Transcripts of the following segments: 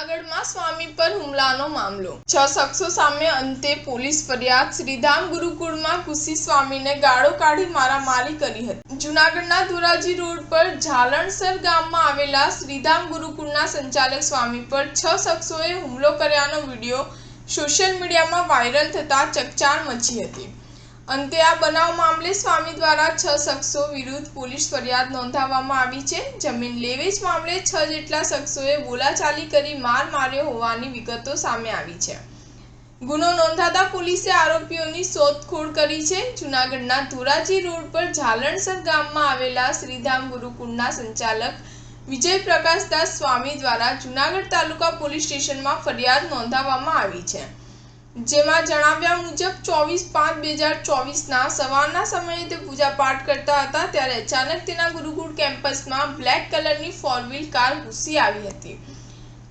જૂનાગઢમાં સ્વામી પર હુમલાનો મામલો 6 શખ્સો સામે અંતે પોલીસ ફરિયાદ। શ્રીધામ ગુરુકુળમાં ઘૂસી સ્વામીને ગાળો કાઢી મારામારી કરી હતી। જૂનાગઢના ધોરાજી રોડ પર ઝાલણસર ગામમાં આવેલા શ્રીધામ ગુરુકુળના સંચાલક સ્વામી પર 6 શખ્સોએ હુમલો કર્યાનો વિડીયો સોશિયલ મીડિયામાં વાયરલ થતા ચકચાર મચી હતી। અંતે આ બનાવ મામલે સ્વામી દ્વારા 6 શખ્સો વિરુદ્ધ પોલીસ ફરિયાદ નોંધાવવામાં આવી છે। જમીન લેવેચ મામલે 6 જેટલા શખ્સોએ બોલાચાલી કરી માર માર્યો હોવાની વિગતો સામે આવી છે। ગુનો નોંધાતા પોલીસે આરોપીઓની શોધખોળ કરી છે। જૂનાગઢના ધોરાજી રોડ પર ઝાલણસર ગામમાં આવેલા શ્રીધામ ગુરુકુળના સંચાલક વિજય પ્રકાશદાસ સ્વામી દ્વારા જૂનાગઢ તાલુકા પોલીસ સ્ટેશનમાં ફરિયાદ નોંધાવવામાં આવી છે। જેમાં જણાવ્યા મુજબ 24/5/2024ના સવારના સમયે તે પૂજા પાઠ કરતા હતા ત્યારે અચાનક તેના ગુરુકુળ કેમ્પસમાં બ્લેક કલરની 4 વ્હીલ કાર ઘૂસી આવી હતી।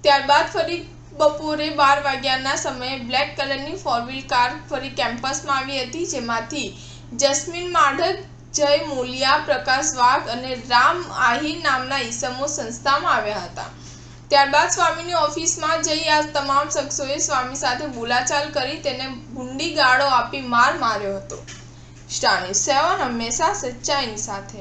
ત્યારબાદ ફરી બપોરે 12 વાગ્યાના સમયે બ્લેક કલરની 4 વ્હીલ કાર ફરી કેમ્પસમાં આવી હતી, જેમાંથી જસ્મીન માઢક, જય મોલિયા, પ્રકાશ વાઘ અને રામ આહિર નામના ઈસમો સંસ્થામાં આવ્યા હતા। ત્યારબાદ સ્વામીની ઓફિસમાં જઈ આ તમામ શખ્સોએ સ્વામી સાથે બોલાચાલ કરી તેને ભૂંડી ગાળો આપી માર માર્યો હતો। સ્ટાર ન્યૂઝ 7 હંમેશા સચ્ચાઈની સાથે।